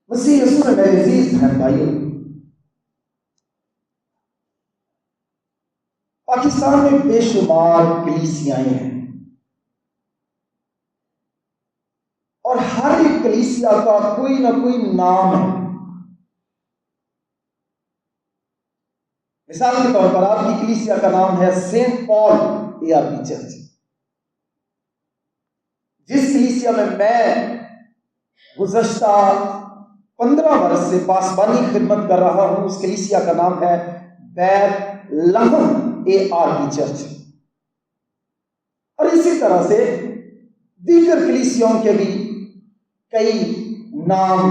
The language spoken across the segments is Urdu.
مسیح یسوع میں میرے عزیز بہن بھائیوں، پاکستان میں بے شمار کلیسیاں ہیں، اور ہر ایک کلیسیا کا کوئی نہ کوئی نام ہے۔ مثال کے طور پر آپ کی کلیسیا کا نام ہے سینٹ پال ARP چرچ۔ جس کلیسیا میں گزشتہ 15 برس سے پاسبانی خدمت کر رہا ہوں، اس کلیسیا کا نام ہے بیت لحم ARP چرچ۔ اور اسی طرح سے دیگر کلیسیوں کے بھی کئی نام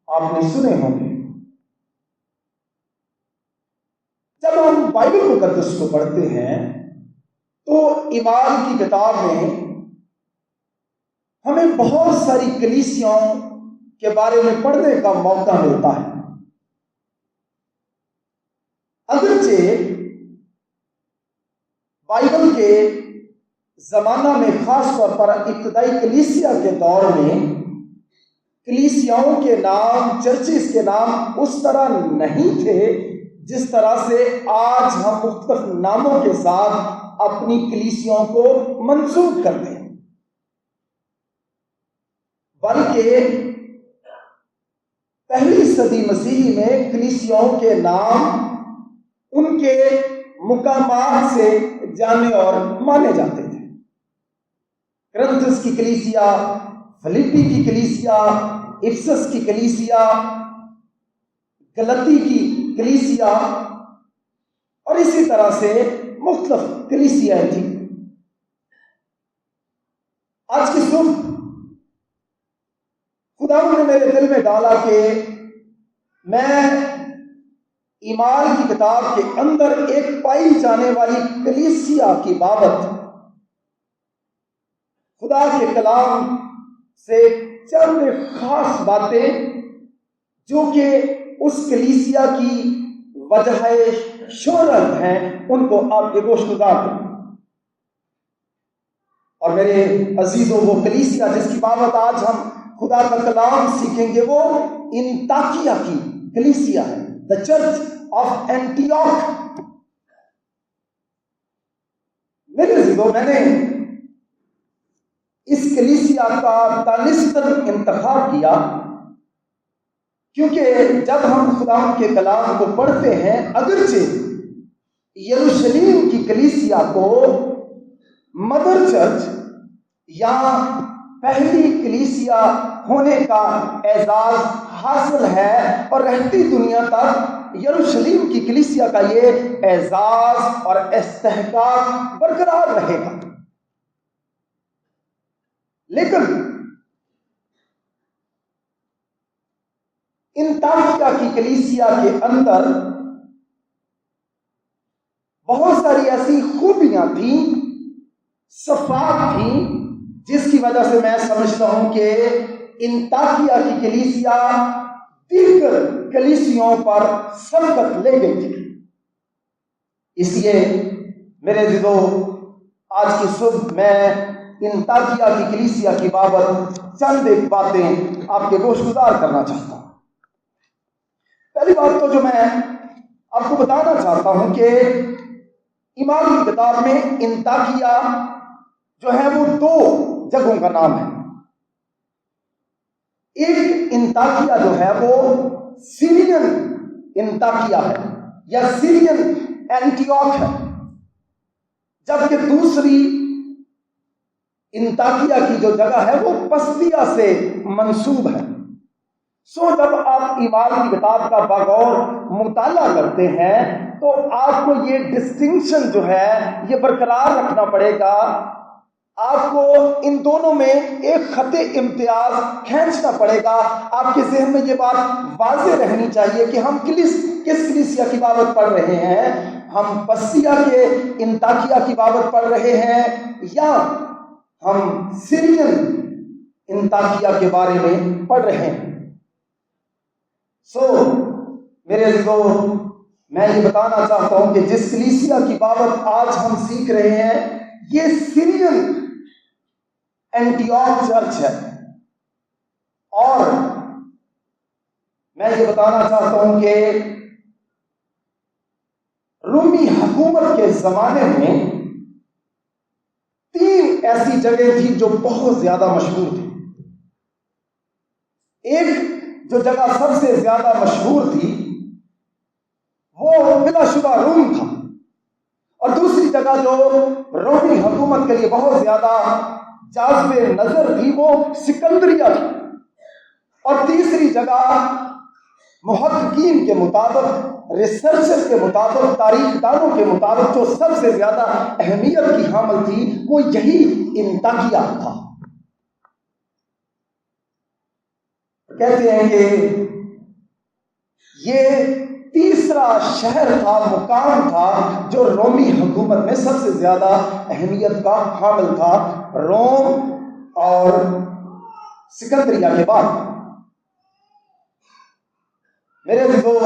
آپ نے سنے ہوں گے۔ جب ہم بائبل مقدس کو پڑھتے ہیں تو ایمان کی کتاب میں ہمیں بہت ساری کلیسیوں کے بارے میں پڑھنے کا موقع ملتا ہے۔ اگرچہ بائبل کے زمانہ میں، خاص طور پر ابتدائی کلیسیا کے دور میں، کلیسیاؤں کے نام، چرچز کے نام اس طرح نہیں تھے جس طرح سے آج ہم مختلف ناموں کے ساتھ اپنی کلیسیوں کو منسوب کرتے ہیں، بلکہ پہلی صدی مسیحی میں کلیسیوں کے نام ان کے مقامات سے جانے اور مانے جاتے تھے۔ کرنتھس کی کلیسیا، فلیپی کی کلیسیا، افسس کی کلیسیا، گلتی کی کلیسیا، اور اسی طرح سے مختلف کلیسیاں تھیں۔ آج کی صبح خدا نے میرے دل میں ڈالا کہ میں ایمان کی کتاب کے اندر ایک پائی جانے والی کلیسیا کی بابت خدا کے کلام سے چند خاص باتیں جو کہ اس کلیسیا کی وجہ شہرت ہیں ان کو آپ کے گوش گزار دیں۔ اور میرے عزیزوں، وہ کلیسیا جس کی بابت آج ہم خدا کا کلام سیکھیں گے وہ انطاکیہ کی کلیسیا ہے، دا چرچ آف اینٹیوک۔ میرے عزیزوں، میں نے اس کلیسیا کا دانستر انتخاب کیا کیونکہ جب ہم خدا کے کلام کو پڑھتے ہیں، اگرچہ یروشلم کی کلیسیا کو مدر چرچ یا پہلی کلیسیا ہونے کا اعزاز حاصل ہے، اور رہتی دنیا تک یروشلم کی کلیسیا کا یہ اعزاز اور استحقاق برقرار رہے گا، لیکن انطاکیہ کی کلیسیا کے اندر بہت ساری ایسی خوبیاں تھیں، صفات تھیں، جس کی وجہ سے میں سمجھتا ہوں کہ انطاکیہ کی کلیسیا دیگر کلیسیوں پر سبقت لے گئی تھی۔ اس لیے میرے عزیزو، آج کی صبح میں انطاکیہ کی کلیسیا کی بابت چند ایک باتیں آپ کے گوش گزار کرنا چاہتا ہوں۔ پہلی بات تو جو میں آپ کو بتانا چاہتا ہوں کہ ایمان کی کتاب میں انطاکیہ جو ہے وہ 2 جگہوں کا نام ہے۔ ایک انطاکیہ جو ہے وہ سیرین انطاکیہ ہے یا سیرین اینٹیوک ہے، جبکہ دوسری انطاکیہ کی جو جگہ ہے وہ پسدیا سے منسوب ہے۔ جب آپ ایمان کی کتاب کا بغور مطالعہ کرتے ہیں تو آپ کو یہ ڈسٹنکشن جو ہے یہ برقرار رکھنا پڑے گا، آپ کو ان دونوں میں ایک خط امتیاز کھینچنا پڑے گا۔ آپ کے ذہن میں یہ بات واضح رہنی چاہیے کہ ہم کس کلیسیا کی بابت پڑھ رہے ہیں، ہم پسدیا کے انطاکیہ کی بابت پڑھ رہے ہیں یا ہم سیرین انطاکیہ کے بارے میں پڑھ رہے ہیں۔ میرے عزیزو، میں یہ بتانا چاہتا ہوں کہ جس کلیسیا کی بابت آج ہم سیکھ رہے ہیں یہ سیرین اینٹیوک چرچ ہے، اور میں یہ بتانا چاہتا ہوں کہ رومی حکومت کے زمانے میں 3 ایسی جگہ تھی جو بہت زیادہ مشہور تھی. ایک جو جگہ سب سے زیادہ مشہور تھی وہ بلا شبہ روم تھا، اور دوسری جگہ جو رومی حکومت کے لیے بہت زیادہ جاذب نظر تھی وہ سکندریہ تھی، اور تیسری جگہ محققین کے مطابق، ریسرچر کے مطابق، تاریخ دانوں کے مطابق جو سب سے زیادہ اہمیت کی حامل تھی وہ یہی انطاکیہ تھا. کہتے ہیں کہ یہ تیسرا شہر تھا، مقام تھا جو رومی حکومت میں سب سے زیادہ اہمیت کا حامل تھا، روم اور سکندریہ کے بعد. میرے عزیزو،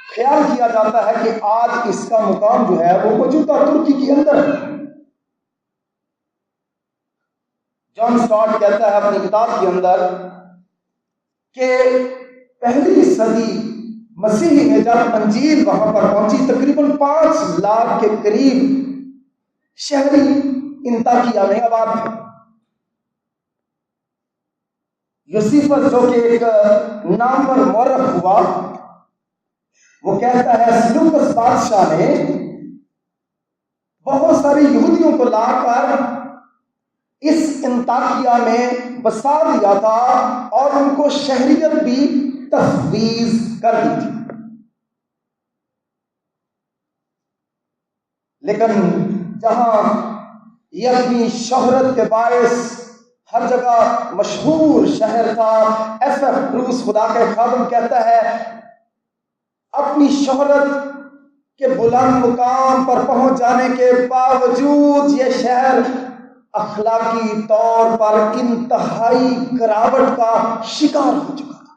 خیال کیا جاتا ہے کہ آج اس کا مقام جو ہے وہ موجودہ ترکی کے اندر ہے. جان سٹارٹ کہتا ہے اپنی کتاب کے اندر کہ پہلی صدی مسیحی میں جب انجیل وہاں پر پہنچی تقریباً 5 لاکھ کے قریب شہری انطاکیہ میں آباد تھے. یوسیفس جو کہ ایک نام پر مورخ ہوا، وہ کہتا ہے سلوکس بادشاہ نے بہت سارے یہودیوں کو لا کر اس انطاکیہ میں بسا دیا تھا اور ان کو شہریت بھی تفویض کر دی تھی. لیکن جہاں یہ اپنی شہرت کے باعث ہر جگہ مشہور شہر تھا، ایف بروس خدا کے خادم کہتا ہے اپنی شہرت کے بلند مقام پر پہنچ جانے کے باوجود یہ شہر اخلاقی طور پر انتہائی گراوٹ کا شکار ہو چکا تھا.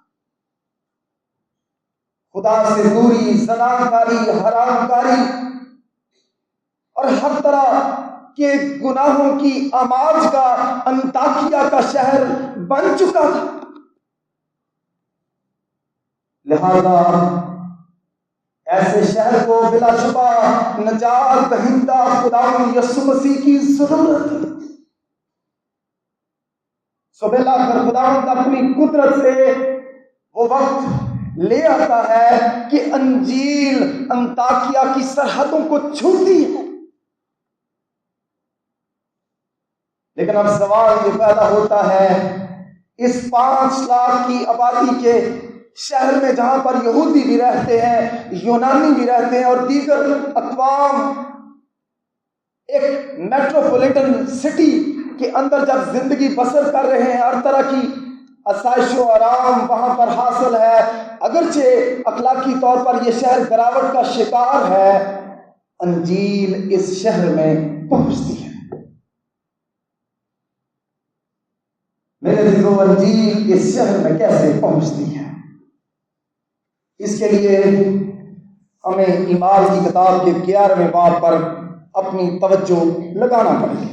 خدا سے دوری، زناکاری، حرام کاری اور ہر طرح کے گناہوں کی آماج کا انطاکیہ کا شہر بن چکا تھا. لہذا ایسے شہر کو بلا شبہ نجات دہندہ خداوند یسوع مسیح کی ضرورت ہے. سو بلا کر خداوند اپنی قدرت سے وہ وقت لے آتا ہے کہ انجیل انطاکیہ کی سرحدوں کو چھوتی ہے. لیکن اب سوال یہ پیدا ہوتا ہے اس 5 لاکھ کی آبادی کے شہر میں جہاں پر یہودی بھی رہتے ہیں، یونانی بھی رہتے ہیں اور دیگر اقوام ایک میٹروپولیٹن سٹی کے اندر جب زندگی بسر کر رہے ہیں، ہر طرح کی آسائش و آرام وہاں پر حاصل ہے، اگرچہ اخلاقی طور پر یہ شہر گراوٹ کا شکار ہے، انجیل اس شہر میں پہنچتی ہے. میرے عزیزو، انجیل اس شہر میں کیسے پہنچتی ہے؟ اس کے لیے ہمیں اعمال کی کتاب کے 11ویں باب پر اپنی توجہ لگانا پڑے گی.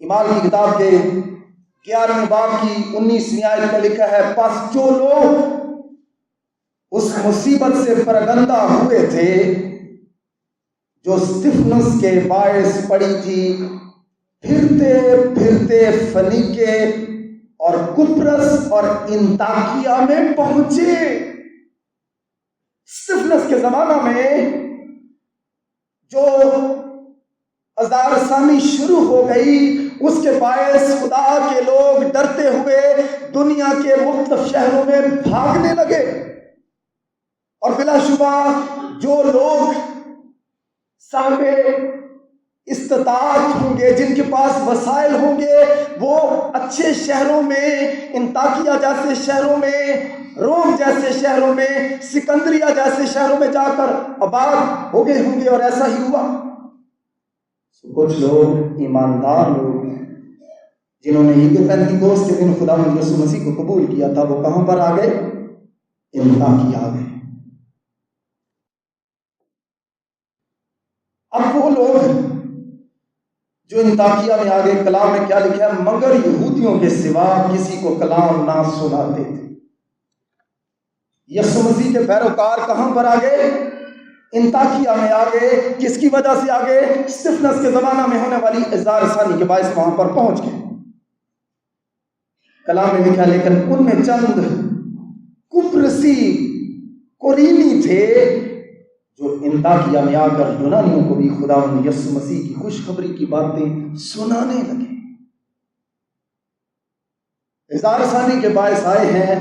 اعمال کی کتاب کے 11ویں باب کی 19ویں آیت میں لکھا ہے، پس جو لوگ اس مصیبت سے پرگندہ ہوئے تھے جو استفنس کے باعث پڑی تھی، پھرتے پھرتے فنیکے اور کپرس اور انطاکیہ میں پہنچے. استفنس کے زمانہ میں جو ہزار ثانی شروع ہو گئی، اس کے باعث خدا کے لوگ ڈرتے ہوئے دنیا کے مختلف شہروں میں بھاگنے لگے، اور بلا شبہ جو لوگ صاحب استطاعت ہوں گے، جن کے پاس وسائل ہوں گے، وہ اچھے شہروں میں، انطاکیہ جیسے شہروں میں، روم جیسے شہروں میں، سکندریہ جیسے شہروں میں جا کر آباد ہو گئے ہوں گے، اور ایسا ہی ہوا. کچھ لوگ ایماندار لوگ جنہوں نے عید پینتیکوس کے دن خداوند یسوع مسیح کو قبول کیا تھا، وہ کہاں پر آ گئے؟ انطاکیہ آ گئے. اب وہ لوگ جو انطاکیہ میں آگے، کلام میں کیا لکھا ہے؟ مگر یہودیوں کے سوا کسی کو کلام نہ سناتے تھے. یسوع مسیح کے پیروکار کہاں پر آ گئے؟ انطاکیہ میں آ گئے۔ کس کی وجہ سے آ گئے؟ اسطفنس کے زمانہ میں ہونے والی اظہار ثانی کے باعث وہاں پر پہنچ گئے۔ کلام میں لکھا لیکن ان میں چند قبرصی قرینی تھے جو انطاکیہ میں آ کر یونانیوں کو بھی خداوند یسوع مسیح کی خوشخبری کی باتیں سنانے لگے۔ اظہار ثانی کے باعث آئے ہیں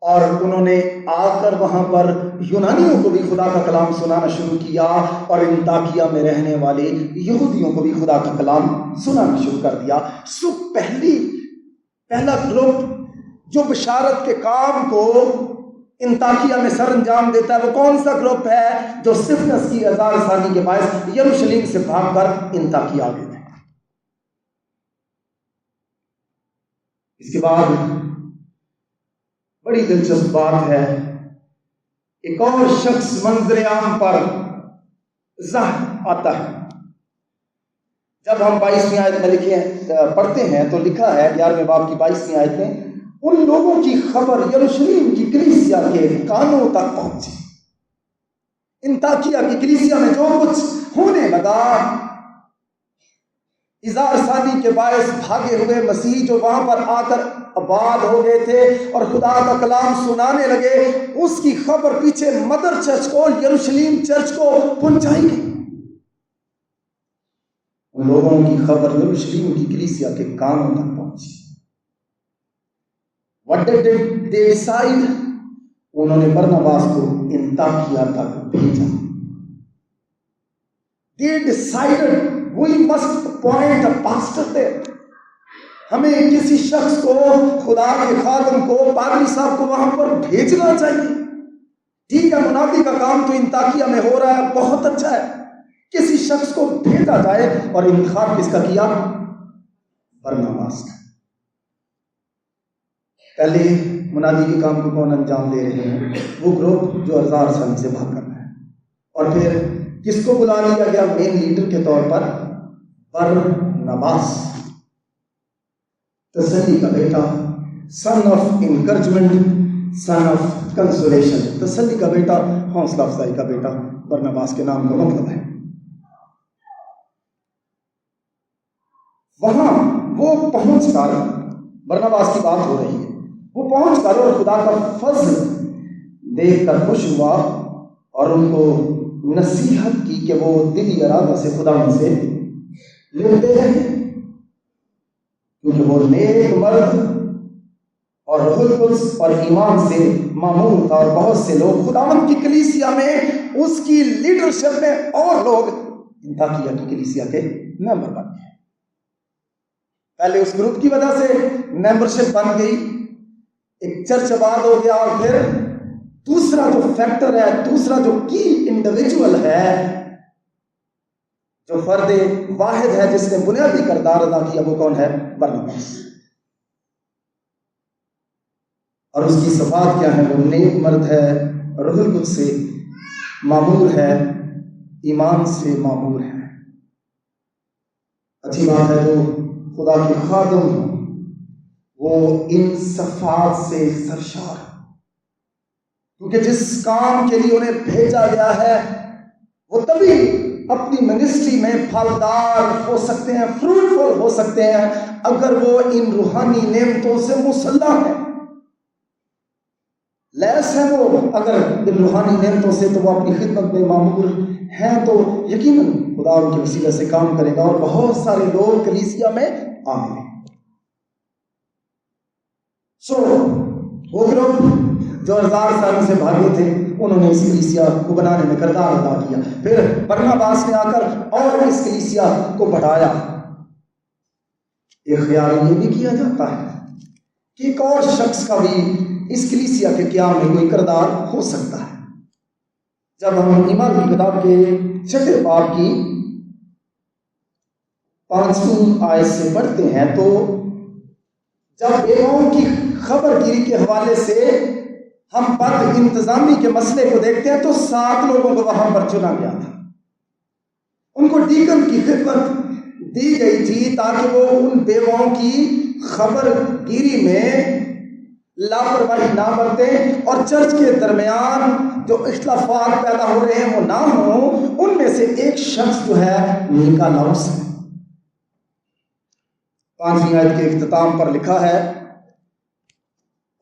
اور انہوں نے آ کر وہاں پر یونانیوں کو بھی خدا کا کلام سنانا شروع کیا اور انطاکیہ میں رہنے والے یہودیوں کو بھی خدا کا کلام سنانا شروع کر دیا۔ پہلا گروپ جو بشارت کے کام کو انطاکیہ میں سر انجام دیتا ہے وہ کون سا گروپ ہے؟ جو اسطفنس کی اظہار ثانی کے باعث یروشلم سے بھاگ کر انطاکیہ آ گئے تھے۔ اس کے بعد بڑی دلچسپ بات ہے، ایک اور شخص منظر عام پر ظاہر آتا ہے۔ جب ہم 22ویں آیت میں پڑھتے ہیں تو لکھا ہے 11ویں باب کی 22ویں آیت میں، ان لوگوں کی خبر یروشلم کی کلیسیا کے کانوں تک پہنچی۔ انطاکیہ کی کلیسیا میں جو کچھ ہونے لگا، اظہار ثانی کے باعث بھاگے ہوئے مسیح جو وہاں پر آ کر آباد ہو گئے تھے اور خدا کا کلام سنانے لگے، اس کی خبر پیچھے مدر چرچ کو، یروشلم چرچ کو پہنچائی گئی۔ ان لوگوں کی خبر یروشلم کی کلیسیا کے کانوں تک پہنچی۔ What did they decide؟ انہوں نے برناباس کو انطاکیہ تک بھیجا۔ They decided we must appoint a pastor there۔ ہمیں کسی شخص کو، خدا کے خادم کو، پادری صاحب کو وہاں پر بھیجنا چاہیے۔ ٹھیک ہے، منادی کا کام تو انطاکیہ میں ہو رہا ہے، بہت اچھا ہے، کسی شخص کو بھیجا جائے۔ اور انتخاب کس کا کیا؟ برناباس کا۔ پہلے منادی کے کام کو کون انجام دے رہے ہیں؟ وہ گروپ جو اظہار ثانی سے بھاگ کر رہا ہے۔ اور پھر کس کو بلا لیا گیا مین لیڈر کے طور پر؟ برناباس، تسلی کا بیٹا، son of encouragement, son of consolation. تسلی کا بیٹا، حوصلہ افزائی کا بیٹا، برناباس کے نام کا مطلب ہے۔ وہاں وہ پہنچ کر، برناباس کی بات ہو رہی ہے، وہ پہنچ کر اور خدا کا فضل دیکھ کر خوش ہوا اور ان کو نصیحت کی کہ وہ دلی ارادہ سے خدا ان سے لیتے رہے، کیونکہ وہ نیک مرد اور روح القدس اور ایمان سے معمور تھا، اور بہت سے لوگ خداوند کی کلیسیا میں، اس کی لیڈرشپ میں، اور لوگ انطاکیہ کی کلیسیا کے ممبر بن گئے۔ پہلے اس گروپ کی وجہ سے ممبرشپ بن گئی، ایک چرچ آباد ہو گیا، اور پھر دوسرا جو فیکٹر ہے، دوسرا جو کی انڈیویجول ہے، جو فرد واحد ہے جس نے بنیادی کردار ادا کیا، وہ کون ہے؟ برناباس۔ اور اس کی صفات کیا ہے؟ وہ نیک مرد ہے، روح القدس سے معمور ہے، ایمان سے معمور ہے۔ اچھی بات ہے جو خدا کے خادم ہوں وہ ان صفات سے سرشار، کیونکہ جس کام کے لیے انہیں بھیجا گیا ہے وہ تبھی اپنی منسٹری میں پھلدار ہو سکتے ہیں، فروٹفل ہو سکتے ہیں، اگر وہ ان روحانی نعمتوں سے مسلح ہیں، لیس ہے وہ اگر ان روحانی نعمتوں سے، تو وہ اپنی خدمت میں معمور ہیں، تو یقیناً خدا ان کے وسیلے سے کام کرے گا، اور بہت سارے لوگ کلیسیا میں آئیں گے۔ وہ گروپ جو اظہار ثانی سے بھاگے تھے، انہوں نے اس کلیسیا کو بنانے میں کردار ادا کیا۔ پھر برناباس نے آ کر اور اس کلیسیا کو بڑھایا۔ ایک خیال یہ بھی کیا جاتا ہے کہ ایک اور شخص کا بھی اس کلیسیا کے قیام میں کوئی کردار ہو سکتا ہے۔ جب ہم ایمان کی کتاب کے 6 باب کی 5ویں آیت سے پڑھتے ہیں تو جب بیواؤں کی خبر گیری کے حوالے سے ہم بد انتظامی کے مسئلے کو دیکھتے ہیں تو 7 لوگوں کو وہاں پر چنا گیا تھا۔ ان کو ڈیکن کی خدمت دی گئی تھی تاکہ وہ ان بیواؤں کی خبر گیری میں لاپرواہی نہ برتیں اور چرچ کے درمیان جو اختلافات پیدا ہو رہے ہیں وہ نہ ہوں۔ ان میں سے ایک شخص جو ہے نیکالاؤس ہے۔ 5ویں آیت کے اختتام پر لکھا ہے،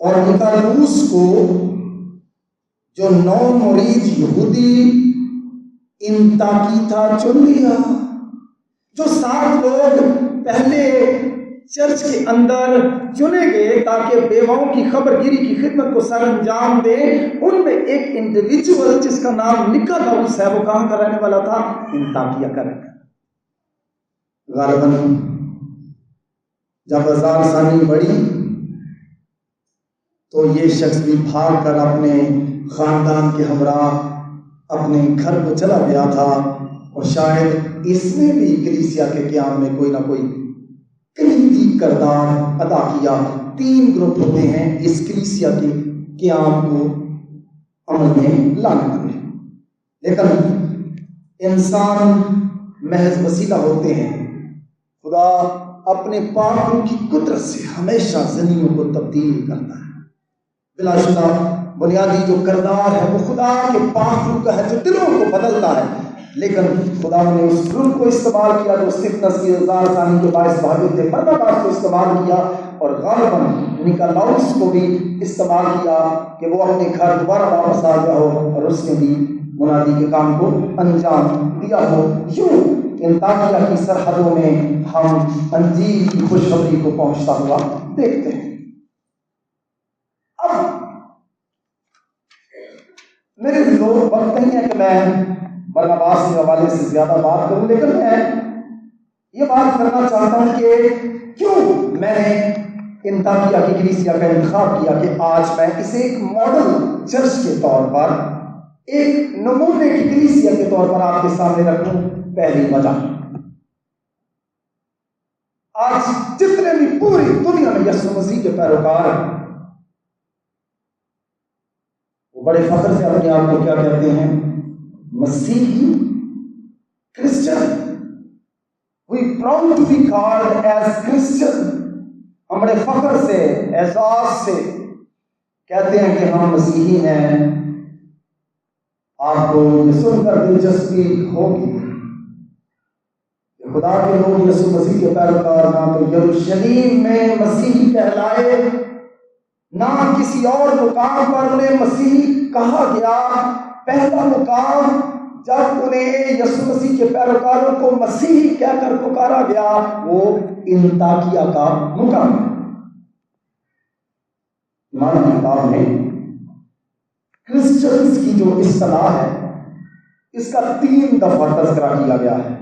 اور نیکالاؤس کو جو 9 مرید یہودی انطاکیہ چن لیا۔ جو 7 لوگ پہلے چرچ کے اندر چنے گئے تاکہ بیواؤں کی خبر گیری کی خدمت کو سر انجام دے، ان میں ایک انڈیویجول جس کا نام نیکالاؤس ہے، وہ کہاں کا رہنے والا تھا؟ انطاکیہ کا رہنے والا۔ غالباً جب 1000 ثانی بڑھی تو یہ شخص بھی بھاگ کر اپنے خاندان کے ہمراہ اپنے گھر کو چلا گیا تھا، اور شاید اس نے بھی کلیسیا کے قیام میں کوئی نہ کوئی کلیدی کردار ادا کیا۔ 3 گروپ ہوتے ہیں اس کلیسیا کے قیام کو عمل میں لانے والے، لیکن انسان محض وسیلہ ہوتے ہیں۔ خدا اپنے پاک روح کی قدرت سے ہمیشہ زمینوں کو تبدیل کرتا ہے۔ بلا شبہ بنیادی جو کردار ہے وہ خدا کے پاک روح کا ہے جو دلوں کو بدلتا ہے، لیکن خدا نے اس روح کو استعمال کیا جو استفنس کی 1000 ثانی کے باعث بھاگے تھے، برناباس کو استعمال کیا، اور غالباً نیکالاؤس کو بھی استعمال کیا کہ وہ اپنے گھر دوبارہ واپس آ گیا ہو اور اس نے بھی منادی کے کام کو انجام دیا ہو۔ یوں انطاکیہ کی سرحدوں میں ہم انجیل کی خوشخبری کو پہنچتا ہوا دیکھتے ہیں۔ اب میرے دو وقت نہیں ہے کہ میں برناباس کے حوالے سے زیادہ بات کروں، لیکن میں یہ بات کرنا چاہتا ہوں کہ کیوں میں نے انطاکیہ کی کلیسیا کا انتخاب کیا کہ آج میں اسے ایک ماڈل چرچ کے طور پر، ایک نمونے کی کلیسیا کے طور پر آپ کے سامنے رکھوں۔ پہلی وجہ، آج جتنے بھی پوری دنیا میں یسوع مسیح کے پیروکار ہیں وہ بڑے فخر سے اپنے آپ کو کیا کہتے ہیں؟ مسیحی، Christian. We proud to be called as Christian۔ ہم بڑے فخر سے، اعزاز سے کہتے ہیں کہ ہم مسیحی ہیں۔ آپ کو یہ سن کر دلچسپی ہوگی کہ خدا کے لوگ یسوع مسیح کے پیروکار نہ تو یروشلیم میں مسیحی کہلائے، نہ کسی اور مقام پر انہیں مسیحی کہا گیا۔ پہلا مقام جب انہیں یسوع مسیح کے پیروکاروں کو مسیحی کہہ کر پکارا گیا وہ انطاکیہ کا مقام۔ ایمان کی کتاب میں کرسچنز کی جو اصطلاح ہے اس کا 3 دفعہ تذکرہ کیا گیا ہے۔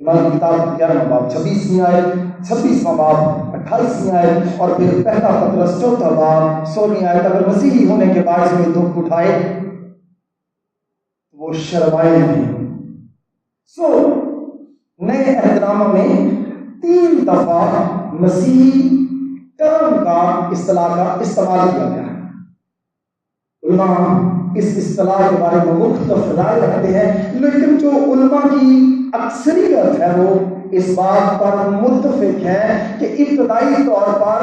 ایمان کی کتاب 11واں باب 26ویں آیت، 26واں باب 28ویں آیت، اور پھر پہلا پطرس 4واں باب 16ویں آیت۔ اگر مسیحی ہونے کے باعث میں دکھ اٹھائے وہ شرمائے نہیں۔ نئے عہدنامہ میں 3 دفعہ مسیحی ٹرم کا اصطلاح کا استعمال کیا گیا ہے۔ علماء اس اصطلاح کے بارے میں مختلف رائے رکھتے ہیں، لیکن جو علماء کی اکثریت ہے وہ اس بات پر متفق ہے کہ ابتدائی طور پر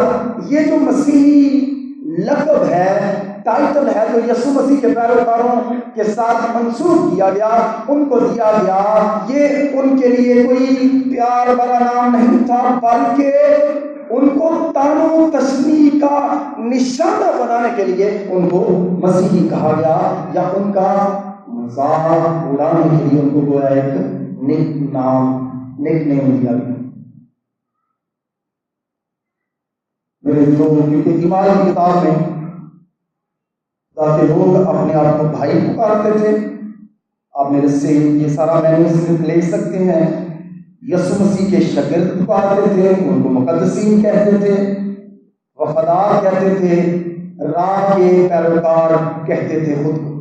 یہ جو مسیحی لقب ہے، ٹائٹل ہے، جو یسوع مسیح کے پیروکاروں کے ساتھ منسوب کیا گیا، ان کو دیا گیا، یہ ان کے لیے کوئی پیار بھرا نام نہیں تھا، بلکہ ان کو تعین و تشنیع کا نشانہ بنانے کے لیے ان کو مسیحی کہا گیا، یا ان کا مذاق اڑانے کے لیے ان کو گویا ایک نک نیم دیا گیا۔ میرے کیونکہ ایمان کی کتاب میں تاکہ لوگ اپنے آپ کو بھائی پکارتے تھے، آپ میرے سے یہ سارا مینوسکرپٹ لے سکتے ہیں۔ یسوع مسیح کے شاگرد پکارتے تھے، ان کو مقدسین کہتے تھے، وفادار کہتے تھے، راہ کے پیروکار کہتے تھے خود کو۔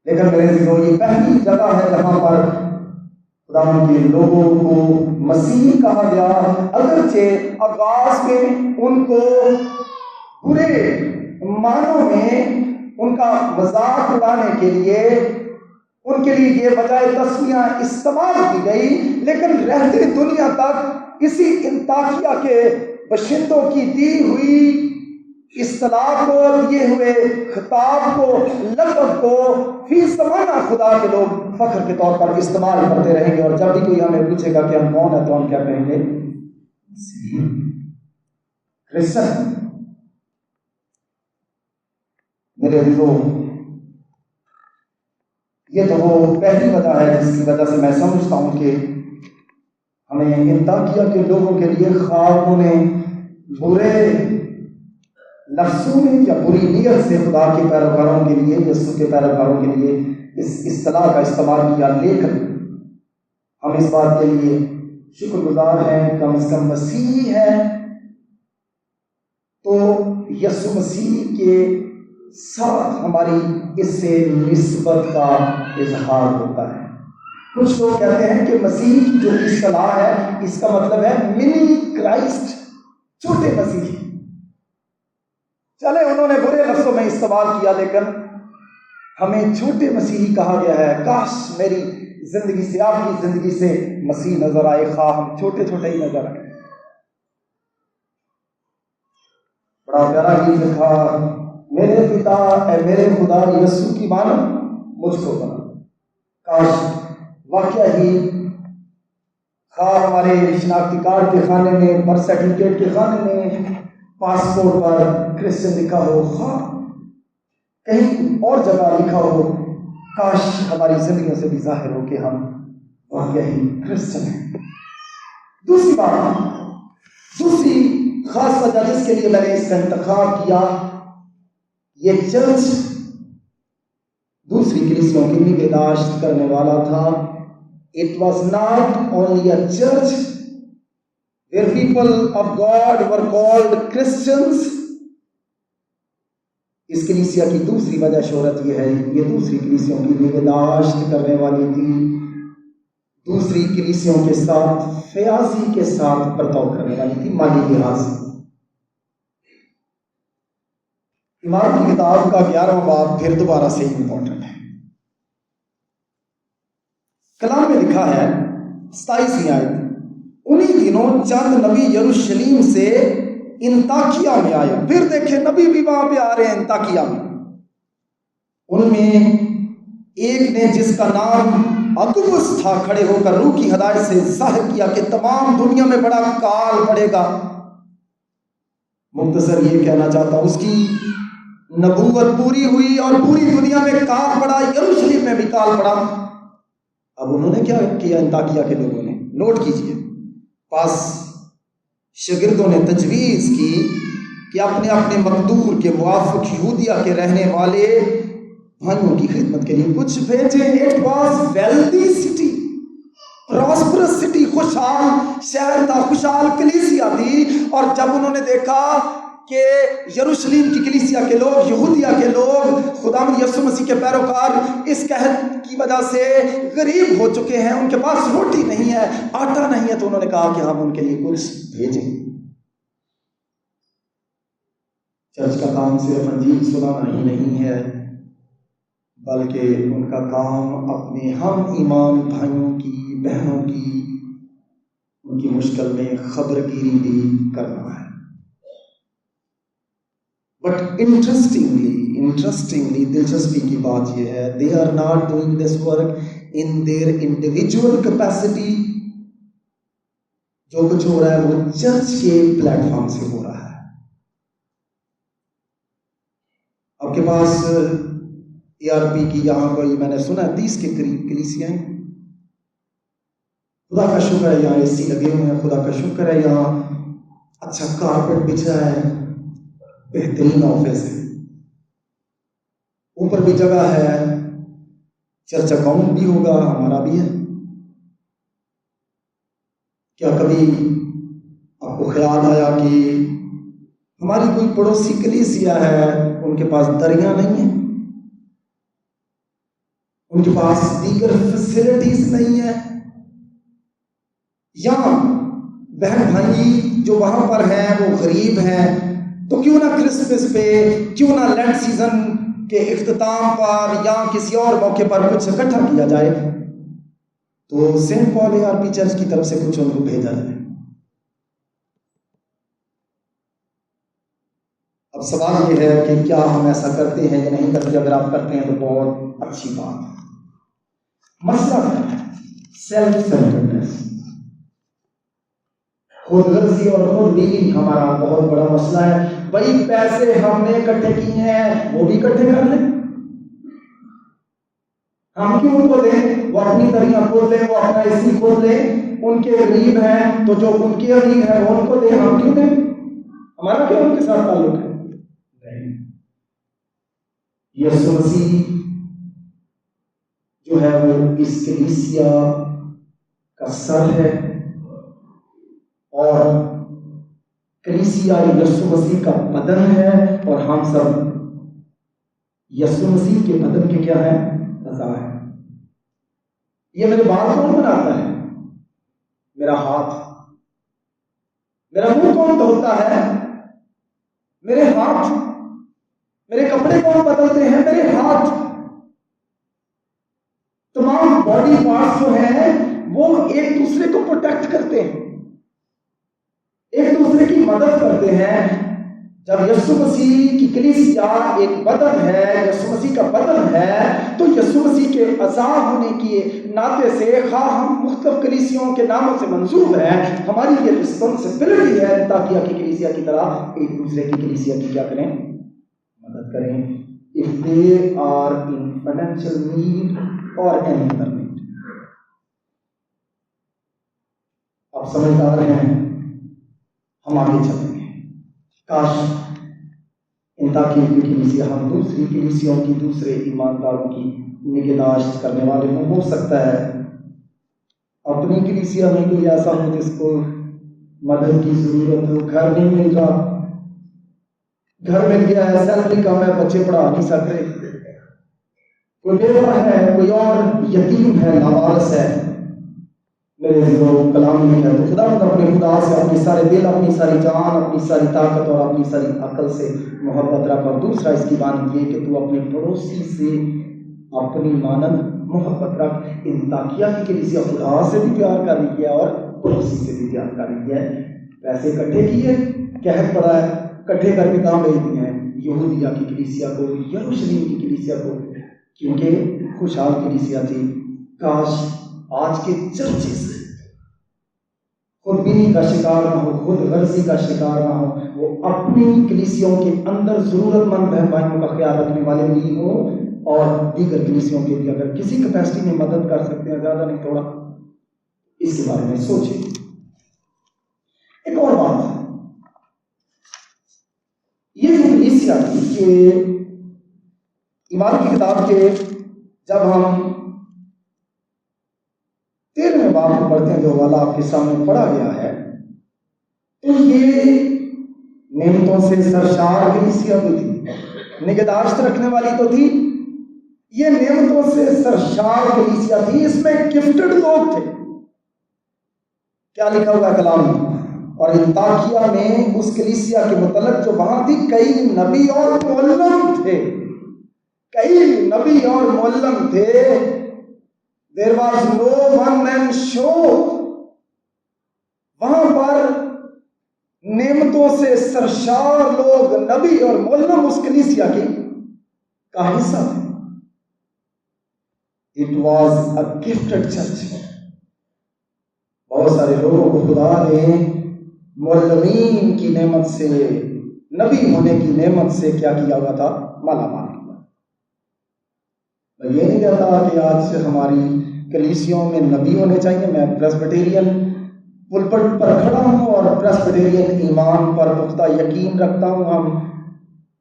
لیکن میرے عزیزو، یہ پہلی جگہ ہے جہاں پر خدا کے لوگوں کو مسیحی کہا گیا، اگرچہ آغاز میں ان کو برے معنوں میں ان کا مذاق اڑانے کے لیے ان کے لیے یہ بجائے تسمیہ استعمال کی گئی، لیکن رہتے دنیا تک اسی انطاکیہ کے باشندوں کی دی ہوئی اصطلاح کو، دیے ہوئے خطاب کو، لقب کو فی زمانہ خدا کے لوگ فخر کے طور پر استعمال کرتے رہیں گے، اور جب بھی کوئی ہمیں پوچھے گا کہ ہم کون ہیں تو ہم کیا کہیں گے؟ کرسچن۔ میرے عزیزو، یہ تو وہ پہلی وجہ ہے جس کی وجہ سے میں سمجھتا ہوں کہ ہمیں انطاکیہ کے لوگوں کے لیے خوابوں نے برے لفظوں میں یا بری نیت سے خدا کے پیروکاروں کے لیے، یسوع کے پیروکاروں کے لیے اس اصطلاح کا استعمال کیا، لیکن ہم اس بات کے لیے شکر گزار ہیں، کم از کم مسیحی ہیں تو یسوع مسیح کے ساتھ ہماری اس سے نسبت کا اظہار ہوتا ہے۔ کچھ لوگ کہتے ہیں کہ مسیح کی جو اصطلاح ہے اس کا مطلب ہے منی کرائسٹ، چھوٹے مسیح۔ چلے انہوں نے برے لفظوں میں استعمال کیا، لیکن ہمیں چھوٹے مسیحی کہا گیا ہے۔ کاش میری زندگی سے، آپ کی زندگی سے مسیح نظر آئے، خواہ ہم چھوٹے چھوٹے ہی نظر آئے۔ بڑا پیارا گیت لکھا، میرے پتا اے میرے خدا یسوع کی مانو مجھ کو بنا۔ کاش واقعہ ہی خواہ ہمارے شناختی کارڈ کے خانے میں، برتھ سرٹیفکیٹ کے خانے میں، پاسپورٹ پر کرسچن لکھا ہو، خواہ کہیں اور جگہ لکھا ہو، کاش ہماری زندگیوں سے بھی ظاہر ہو کہ ہم واقعہ ہی کرسچن ہیں۔ دوسری خاص وجہ جس کے لیے میں نے اس کا انتخاب کیا، یہ چرچ دوسری کلیسیوں کی نگہداشت کرنے والا تھا۔ It was not only a church where people of God were called Christians. اس کلیسیا کی دوسری وجہ شہرت یہ ہے، یہ دوسری کلیسیوں کی نگہداشت کرنے والی تھی، دوسری کلیسیوں کے ساتھ فیاضی کے ساتھ برتاؤ کرنے والی تھی، مالی لحاظ سے۔ ایمان کی کتاب کا 11واں باب پھر دوبارہ سے امپورٹنٹ ہے۔ کلام میں لکھا ہے 27ویں آیت، انہی دنوں چند نبی یروشلیم سے انطاکیہ میں آئے۔ پھر دیکھیں نبی بھی وہاں پہ آ رہے ہیں انطاکیہ میں۔ ان میں ایک نے جس کا نام اگبس تھا کھڑے ہو کر روح کی ہدایت سے ظاہر کیا کہ تمام دنیا میں بڑا کال پڑے گا۔ مختصر یہ کہنا چاہتا ہوں، اس کی نبوت پوری ہوئی اور پوری دنیا میں کال پڑا، یروشلم میں بھی کال پڑا۔ اب انہوں نے کیا کیا؟ انطاکیہ کے لوگوں نے، نوٹ کیجئے، پاس شاگردوں نے تجویز کی کہ اپنے اپنے مقدور کے موافق یہودیہ کے رہنے والے بھائیوں کی خدمت کے لیے کچھ بھیجیں۔ It was wealthy city, prosperous city, خوشحال شہر تھا، خوشحال کلیسیا تھی۔ اور جب انہوں نے دیکھا کہ یروشلم کی کلیسیا کے لوگ، یہودیہ کے لوگ، خداوند یسوع مسیح کے پیروکار اس قحط کی وجہ سے غریب ہو چکے ہیں، ان کے پاس روٹی نہیں ہے، آٹا نہیں ہے، تو انہوں نے کہا کہ ہم ان کے لیے کچھ بھیجیں۔ چرچ کا کام صرف انجیل سنانا ہی نہیں ہے، بلکہ ان کا کام اپنے ہم ایمان بھائیوں کی، بہنوں کی، ان کی مشکل میں خبرگیری بھی کرنا ہے۔ بٹ انٹرسٹنگلی دلچسپی کی بات یہ ہے، they are not doing this work in their individual capacity۔ جو کچھ ہو رہا ہے وہ چرچ کے پلیٹ فارم سے ہو رہا ہے۔ آپ کے پاس ARP کی یہاں کوئی، میں نے سنا 30 کے قریب کلیسیاں ہیں۔ خدا کا شکر ہے یہاں AC لگے ہوئے ہیں، خدا کا شکر ہے یہاں اچھا کارپیٹ بچھا ہے، بہترین آفس ہے، اوپر بھی جگہ ہے، چرچ اکاؤنٹ بھی ہوگا، ہمارا بھی ہے۔ کیا کبھی آپ کو خیال آیا کہ ہماری کوئی پڑوسی کلیسیا ہے، ان کے پاس دریا نہیں ہے، ان کے پاس دیگر فیسلٹیز نہیں ہے، یا بہن بھائی جو وہاں پر ہیں وہ غریب ہیں، تو کیوں نہ کرسمس پہ، کیوں نہ لینٹ سیزن کے اختتام پر یا کسی اور موقع پر کچھ اکٹھا کیا جائے، تو سینٹ پال ARP چرچ کی طرف سے کچھ ان کو بھیجا جائے۔ اب سوال یہ ہے کہ کیا ہم ایسا کرتے ہیں یا نہیں کرتے؟ اگر آپ کرتے ہیں تو بہت اچھی بات ہے۔ مسئلہ سیلف سینٹرڈنس، خود غرضی اور خود بینی ہمارا بہت بڑا مسئلہ ہے۔ بھائی پیسے ہم نے اکٹھے کیے ہیں، وہ بھی اکٹھے کر لیں، ہم کیوں ان کو دیں؟ وہ اپنی دریا کھول لیں، وہ اپنا اے سی کھول لیں، ان کے غریب ہیں تو جو ان کے غریب ہیں وہ ان کو دیں، ہم کیوں دیں؟ ہمارا کیا ان کے ساتھ تعلق ہے؟ یسوع مسیح جو ہے وہ اس کلیسیا کا سر ہے، اور کلیسیا یسوع مسیح کا بدن ہے، اور ہم سب یسوع مسیح کے بدن کے کیا ہیں؟ اعضاء ہیں۔ یہ میرے بال کون بناتا ہے؟ میرا ہاتھ۔ میرا منہ کون دھوتا ہے؟ میرے ہاتھ۔ میرے کپڑے کون بدلتے ہیں؟ میرے ہاتھ۔ تمام باڈی پارٹس جو ہیں وہ ایک دوسرے کو پروٹیکٹ کرتے ہیں، ایک دوسرے کی مدد کرتے ہیں۔ جب یسوع مسیح کی کلیسیا ایک بدن ہے، یسوع مسیح کا بدن ہے، تو یسوع مسیح کے اعضاء ہونے کی ناطے سے خواہ ہم مختلف کلیسیوں کے ناموں سے منسوب ہیں، ہماری یہ رسپانسبلٹی ہے تاکہ کی کلیسیا کی طرح ایک دوسرے کی کلیسیا کی کیا کریں؟ مدد کریں۔ If they are in financial need or any other need۔ آپ سمجھدار ہیں، ہم آگے چلیں گے۔ کاش انطاکیہ کی کلیسیا ہم دوسری کلیسیوں کی، دوسرے ایمانداروں کی نگہداشت کرنے والے ہوں۔ ہو سکتا ہے اپنی کلیسیا میں کوئی ایسا ہو جس کو مدد کی ضرورت ہو، گھر نہیں مل رہا، گھر مل گیا ہے، سیلری کم ہے، بچے پڑھا نہیں سک رہے، کوئی بیوہ ہے، کوئی اور یتیم ہے، لاوارث ہے، میرے جو کلام میں ہے، تو خدا اپنے خدا سے اپنی سارے دل، اپنی ساری جان، اپنی ساری طاقت اور اپنی ساری عقل سے محبت رکھ۔ اور دوسرا اس کی بات یہ کہ تو اپنے پڑوسی سے اپنی مانند محبت رکھ۔ انطاکیہ کی کلیسیا خدا سے بھی پیار کر رہی ہے اور پڑوسی سے بھی پیار کر رہی ہے۔ پیسے اکٹھے کیے، قحط پڑا ہے، اکٹھے کر کے کہاں بھیج دیے ہیں؟ یہودیہ کی کلیسیا کو، یروشلم کی کلیسیا کو، کیونکہ خوشحال کلیسیا تھی۔ کاش آج کے چرچز خود بینی کا شکار نہ ہو، خود غرضی کا شکار نہ ہو، وہ اپنی کلیسیوں کے اندر ضرورت مند بہن بھائیوں کا خیال رکھنے والے بھی ہوں، اور دیگر کلیسیوں کے بھی اگر کسی کیپیسٹی میں مدد کر سکتے ہیں، زیادہ نہیں تھوڑا، اس کے بارے میں سوچیں۔ ایک اور بات، یہ جو کلیسیا تھی کہ ایمان کی کتاب کے جب ہم 13ویں باب کو پڑھتے ہیں جو حوالہ آپ کے سامنے پڑھا گیا ہے، تو یہ نعمتوں سے سرشار کلیسیا بھی تھی، نگہداشت رکھنے والی تو تھی، یہ نعمتوں سے سرشار کلیسیا تھی، اس میں گفٹڈ لوگ تھے۔ کیا لکھا ہوا کلام میں؟ اور انطاکیہ میں اس کلیسیا کے متعلق جو وہاں تھی، کئی نبی اور معلم تھے، کئی نبی اور معلم تھے۔ There was no one man show۔ وہاں پر نعمتوں سے سرشار لوگ، نبی اور معلم اس کلیسیا کی کا حصہ تھے۔ It was a gifted church۔ بہت سارے لوگوں کو خدا نے معلمین کی نعمت سے، نبی ہونے کی نعمت سے کیا کیا ہوا تھا؟ مالا مال کیا۔ میں یہ نہیں کہتا کہ آج سے ہماری کلیسیوں میں نبی ہونے چاہیے۔ میں پریسبیٹیرین پلپٹ پر کھڑا ہوں اور پریسبیٹیرین ایمان پر پختہ یقین رکھتا ہوں۔ ہم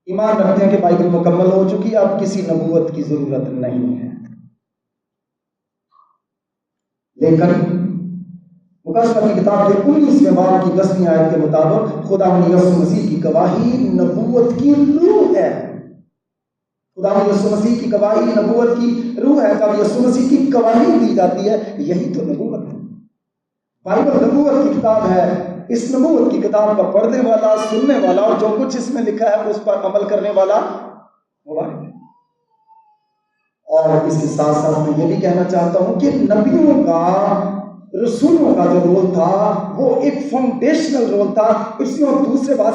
ایمان رکھتے ہیں کہ بائبل مکمل ہو چکی، اب کسی نبوت کی ضرورت نہیں ہے۔ لیکن مقدسہ کی کتاب کے 19ویں باب کی 10ویں آیت کے مطابق خدا یسوع مسیح کی گواہی نبوت کی روح ہے۔ خدا یسوع مسیح کی گواہی نبوت کی روح ہے۔ جب یسوع مسیح کی گواہی دی جاتی ہے، یہی تو نبوت ہے۔ بائبل نبوت کی کتاب ہے۔ اس نبوت کی کتاب کا پڑھنے والا، سننے والا اور جو کچھ اس میں لکھا ہے اس پر عمل کرنے والا مبارک ہے۔ اور اس کے ساتھ ساتھ میں یہ بھی کہنا چاہتا ہوں کہ نبیوں کا، رسولوں کا جو رول تھا وہ ایک فاؤنڈیشنل رول تھا۔ اس میں دوسرے بات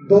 2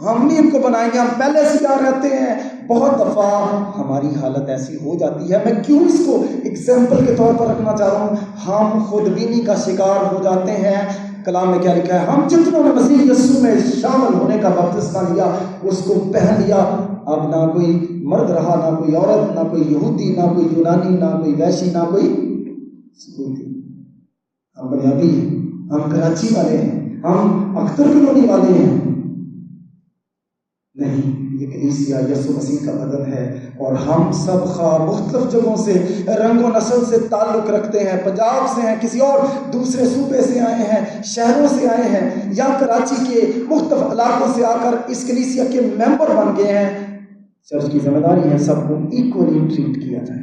ہم نہیں ان کو بنائیں گے، ہم پہلے سے یہاں رہتے ہیں۔ بہت دفعہ ہماری حالت ایسی ہو جاتی ہے، میں کیوں اس کو اگزامپل کے طور پر رکھنا چاہ رہا ہوں، ہم خود بینی کا شکار ہو جاتے ہیں۔ کلام میں کیا لکھا ہے، ہم جتنوں نے مسیح یسوع میں شامل ہونے کا بپتسمہ لیا، اس کو پہن لیا، اب نہ کوئی مرد رہا، نہ کوئی عورت، نہ کوئی یہودی، نہ کوئی یونانی، نہ کوئی ویشی، نہ کوئی سکوتی۔ ہم پنجابی ہیں، ہم کراچی والے ہیں، ہم اختر کالونی والے ہیں، نہیں، یہ کلیسیا یسوع مسیح کا بدن ہے، اور ہم سب خواہ مختلف جگہوں سے، رنگ و نسل سے تعلق رکھتے ہیں، پنجاب سے ہیں، کسی اور دوسرے صوبے سے آئے ہیں، شہروں سے آئے ہیں، یا کراچی کے مختلف علاقوں سے آ کر اس کلیسیا کے ممبر بن گئے ہیں۔ چرچ کی ذمہ داری ہے سب کو ایکولی ٹریٹ کیا جائے،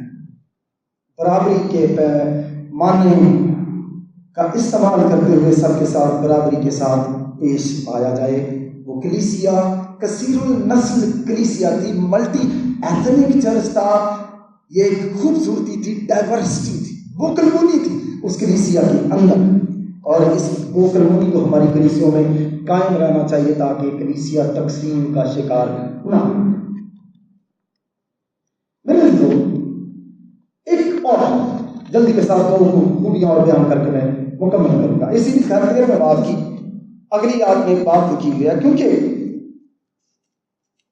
برابری کے معنی کا استعمال کرتے ہوئے سب کے ساتھ برابری کے ساتھ پیش آیا جائے۔ وہ کلیسیا کثیر النسل کلیسیا تھی، ملٹی ایتھنک چرچ تھا، یہ ایک خوبصورتی تھی، ڈائیورسٹی تھی، وہ کلمونی تھی اس کلیسیا کے اندر، اور اس وہ کلمونی کو ہماری کلیسیوں میں قائم رہنا چاہیے تاکہ کلیسیا تقسیم کا شکار نہ ہو۔ میرے لوگ ایک اور جلدی کے ساتھ دو خوبیاں اور بیان کر کے میں مکمل کروں گا۔ اسی بھی خیر میں بات کی، اگلی یاد میں ایک بات لکھی ہوئی ہے، کیونکہ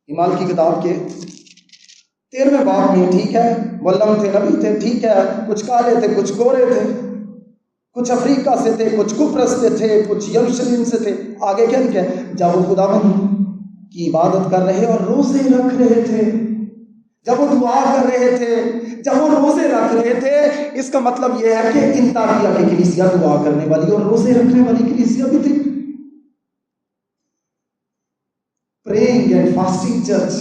ایمال کی کتاب کے 13ویں باب میں ٹھیک ہے معلم تھے، نبی تھے، ٹھیک ہے، کچھ کالے تھے، کچھ گورے تھے، کچھ افریقہ سے تھے، کچھ کپرس سے تھے، کچھ یروشلم سے تھے۔ آگے کیا لکھا ہے، جب وہ خداوند کی عبادت کر رہے اور روزے رکھ رہے تھے، جب وہ دعا کر رہے تھے، جب وہ روزے رکھ رہے تھے، اس کا مطلب یہ ہے کہ انطاکیہ کی کلیسیا دعا کرنے والی اور روزے رکھنے والی کلیسیا بھی تھی۔ پریئنگ اینڈ فاسٹنگ چرچ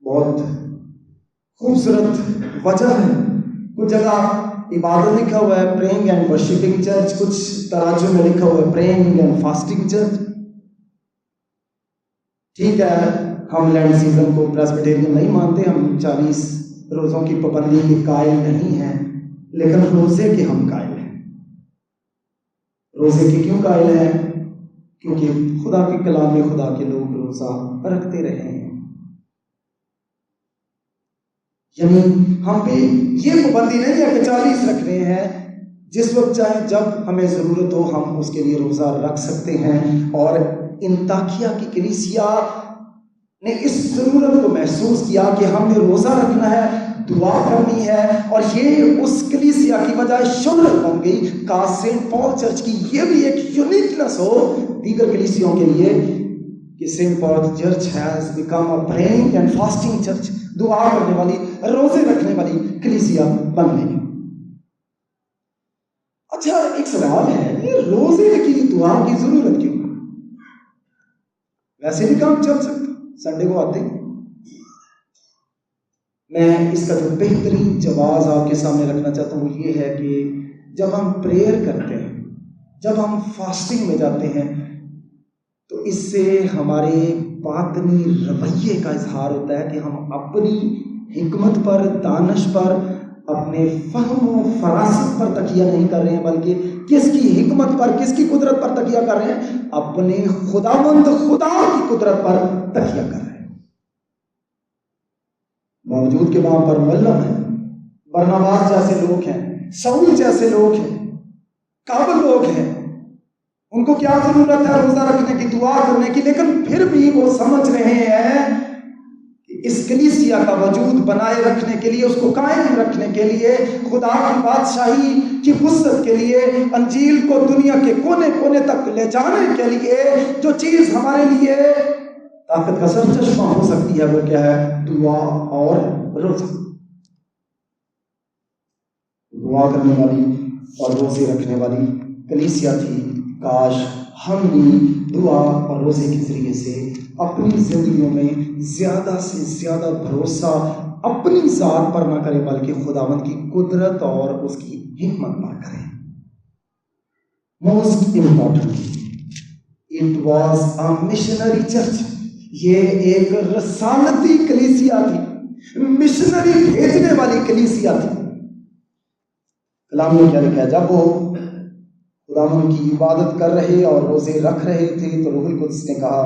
بہت خوبصورت وجہ ہے، کچھ جگہ عبادت لکھا ہوا ہے پریئنگ اینڈ ورشپنگ چرچ، کچھ تراجم میں لکھا ہوا ہے پریئنگ اینڈ فاسٹنگ چرچ۔ ٹھیک ہے، ہم لینڈ سیزن کو پریسبیٹیرین نہیں مانتے، ہم 40 روزوں کی پابندی کے قائل نہیں ہیں، لیکن روزے کے ہم قائل ہیں۔ روزے کے کیوں قائل ہیں؟ کیونکہ خدا کے کلام میں خدا کے لوگ روزہ رکھتے رہے ہیں، یعنی ہم پہ یہ پابندی نہیں ہے کہ 40 رکھ رہے ہیں، جس وقت چاہے جب ہمیں ضرورت ہو ہم اس کے لیے روزہ رکھ سکتے ہیں۔ اور انطاکیہ کی کلیسیا نے اس ضرورت کو محسوس کیا کہ ہم نے روزہ رکھنا ہے، دعا کرنی ہے، اور یہ اس کلیسیا کی بجائے شہرت بن گئی۔ کاش سینٹ پال چرچ کی یہ بھی ایک یونیکنس ہو دیگر کلیسیوں کے لیے کہ Saint Paul church has become a praying and fasting church, دعا کرنے والی، روزے رکھنے والی کلیسیا بن گئی۔ اچھا، ایک سوال ہے، یہ روزے کی دعا کی ضرورت کیوں؟ ویسے بھی کام چل سکتا، سنڈے کو آتے ہیں۔ میں اس کا جو بہترین جواز آپ کے سامنے رکھنا چاہتا ہوں وہ یہ ہے کہ جب ہم پریئر کرتے ہیں، جب ہم فاسٹنگ میں جاتے ہیں، تو اس سے ہمارے باطنی رویے کا اظہار ہوتا ہے کہ ہم اپنی حکمت پر، دانش پر، اپنے فہم و فراست پر تکیہ نہیں کر رہے ہیں، بلکہ کس کی حکمت پر، کس کی قدرت پر تکیہ کر رہے ہیں؟ اپنے خداوند خدا کی قدرت پر تکیہ کر رہے ہیں۔ موجود کے وہاں پر معلم ہیں، برناباس جیسے لوگ ہیں، سعود جیسے لوگ ہیں، قابل لوگ ہیں، ان کو کیا ضرورت ہے روزہ رکھنے کی، دعا کرنے کی، لیکن پھر بھی وہ سمجھ رہے ہیں کہ اس کلیسیا کا وجود بنائے رکھنے کے لیے، اس کو قائم رکھنے کے لیے، خدا کی بادشاہی کی وسعت کے لیے، انجیل کو دنیا کے کونے کونے تک لے جانے کے لیے جو چیز ہمارے لیے طاقت کا سرچشمہ ہو سکتی ہے وہ کیا ہے؟ دعا اور روزہ۔ دعا کرنے والی اور روزے رکھنے والی کلیسیا تھی۔ کاش ہم بھی دعا اور روزے کے ذریعے سے اپنی زندگیوں میں زیادہ سے زیادہ بھروسہ اپنی ذات پر نہ کریں بلکہ خداوند کی قدرت اور اس کی حکمت پر کریں۔ Most important, it was a missionary church, یہ ایک رسالتی کلیسیا تھی، مشنری بھیجنے والی کلیسیا تھی۔ کلام میں کیا لکھا ہے؟ جب وہ خداوند کی عبادت کر رہے اور روزے رکھ رہے تھے تو روح القدس نے کہا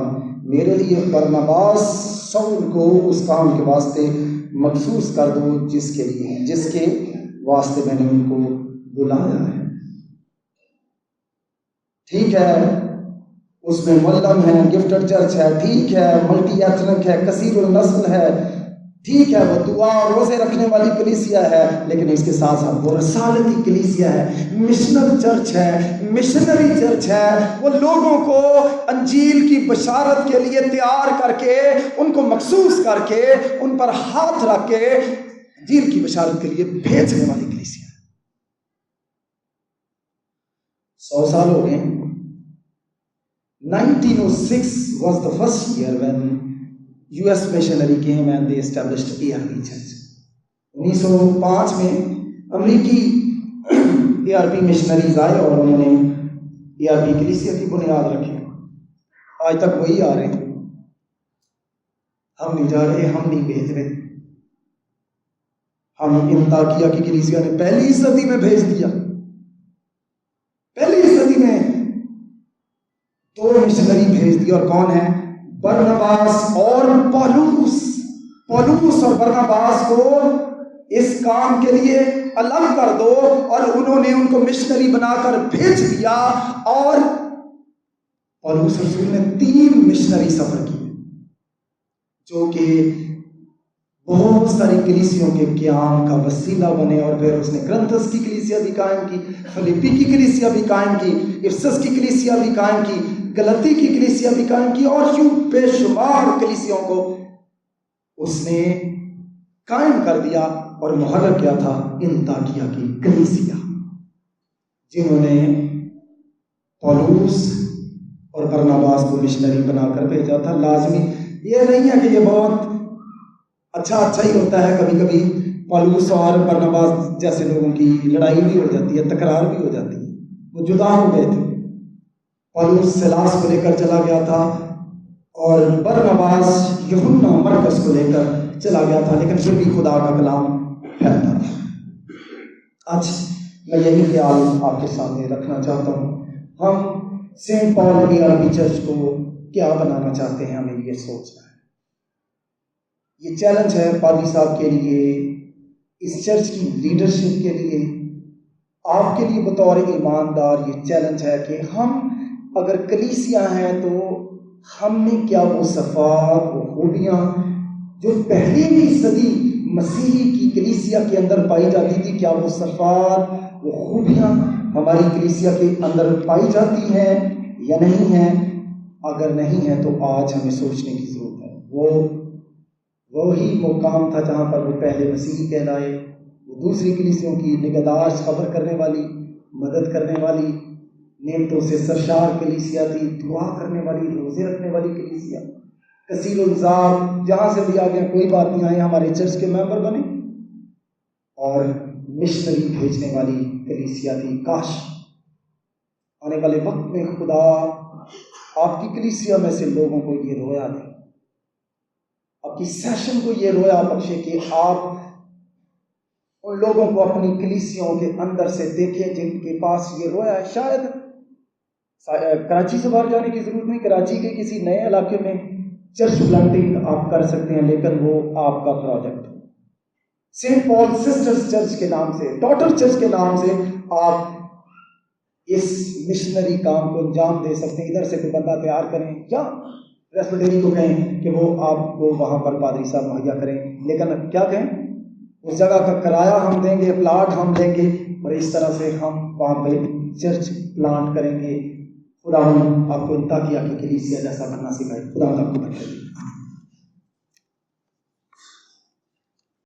میرے لیے برناباس شاول کو اس کام کے واسطے مخصوص کر دو جس کے واسطے میں نے ان کو بلایا ہے۔ ٹھیک ہے، اس میں ملم ہے، گفٹڈ چرچ ہے، ٹھیک ہے، ملٹی ایتھنک ہے، کثیر النسل ہے، ٹھیک ہے، وہ دعا اور روزے رکھنے والی کلیسیا ہے، لیکن اس کے ساتھ ساتھ وہ رسالتی کلیسیا ہے، مشنل چرچ ہے، مشنری چرچ ہے۔ وہ لوگوں کو انجیل کی بشارت کے لیے تیار کر کے، ان کو مخصوص کر کے، ان پر ہاتھ رکھ کے انجیل کی بشارت کے لیے بھیجنے والی کلیسیا ہے۔ 100 سال ہو گئے۔ 1906 was the first year when US missionary came and they established ARP church. 1905 میں امریکی ARP مشنریز آئے اور انہوں نے ARP کلیسیا کی بنیاد رکھی۔ آج تک وہی آ رہے ہیں، ہم نہیں جا رہے، ہم نہیں بھیج رہے۔ ہم انطاکیہ کی کلیسیا نے پہلی صدی میں بھیج دیا۔ پہلی صدی میں 2 مشنری بھیج دیا، اور کون ہیں؟ برناباس اور پولوس۔ پولوس اور برناباس کو اس کام کے لیے الگ کر دو، اور انہوں نے ان کو مشنری بنا کر بھیج دیا۔ اور پولوس رسول نے 3 مشنری سفر کیے جو کہ بہت ساری کلیسیوں کے قیام کا وسیلہ بنے، اور پھر اس نے کرنتھس کی کلیسیا بھی قائم کی، فلیپی کی کلیسیا بھی قائم کی، افسس کی کلیسیا بھی قائم کی، گلتی کی کلیسیا بھی قائم کی، اور یوں بے شمار کلیسیوں کو اس نے قائم کر دیا اور مہر کیا تھا انطاکیہ کی کلیسیا، جنہوں نے پولوس اور برناباس کو مشنری بنا کر بھیجا تھا۔ لازمی یہ نہیں ہے کہ یہ بہت اچھا ہی ہوتا ہے، کبھی کبھی پولوس اور برناباس جیسے لوگوں کی لڑائی بھی ہو جاتی ہے، تکرار بھی ہو جاتی ہے، وہ جدا ہو گئے تھے۔ پولوس سلاس کو لے کر چلا گیا تھا اور برناباس یوحنا مرکز کو لے کر چلا گیا تھا، لیکن پھر بھی خدا کا کلام پھیلتا تھا۔ آج میں یہی خیال آپ کے سامنے رکھنا چاہتا ہوں۔ ہم سینٹ پال ARP چرچ کو کیا بنانا چاہتے ہیں، ہمیں یہ سوچنا ہے۔ یہ چیلنج ہے پادری صاحب کے لیے، اس چرچ کی لیڈرشپ کے لیے، آپ کے لیے بطور ایماندار یہ چیلنج ہے کہ ہم اگر کلیسیا ہیں تو ہم نے کیا وہ صفات، وہ خوبیاں جو پہلی بھی صدی مسیحی کی کلیسیا کے اندر پائی جاتی تھی، کیا وہ صفات، وہ خوبیاں ہماری کلیسیا کے اندر پائی جاتی ہیں یا نہیں ہیں؟ اگر نہیں ہے تو آج ہمیں سوچنے کی ضرورت ہے۔ وہی مقام تھا جہاں پر وہ پہلے مسیحی کہلائے، وہ دوسری کلیسیوں کی نگہداشت خبر کرنے والی، مدد کرنے والی، نعمتوں سے سرشار کلیسیا تھی، دعا کرنے والی، روزے رکھنے والی کلیسیا، کثیر الزام، جہاں سے بھی آگے کوئی بات نہیں، آئے ہمارے چرچ کے ممبر بنے، اور مشنری بھیجنے والی کلیسیا تھی۔ کاش آنے والے وقت میں خدا آپ کی کلیسیا میں سے لوگوں کو یہ رویا دے، آپ کی سیشن کو یہ رویا بخشے کہ آپ ان لوگوں کو اپنی کلیسیوں کے اندر سے دیکھیں جن کے پاس یہ رویا ہے۔ شاید کراچی سے باہر جانے کی ضرورت نہیں، کراچی کے کسی نئے علاقے میں چرچ پلانٹنگ آپ کر سکتے ہیں، لیکن وہ آپ کا پروجیکٹ ہے۔ سینٹ پال سسٹرز چرچ کے نام سے، ڈاٹر چرچ کے نام سے آپ اس مشنری کام کو انجام دے سکتے ہیں۔ ادھر سے کوئی بندہ تیار کریں یا ریسپیٹری کو کہیں کہ وہ آپ کو وہاں پر پادری صاحب مہیا کریں، لیکن کیا کہیں، اس جگہ کا کرایہ ہم دیں گے، پلاٹ ہم دیں گے، اور اس طرح سے ہم وہاں پہ چرچ پلانٹ کریں گے۔ خدا آپ کو انطاکیہ کی کلیسیا جیسا بننا سکھائے۔ خدا آپ کو برکت دے۔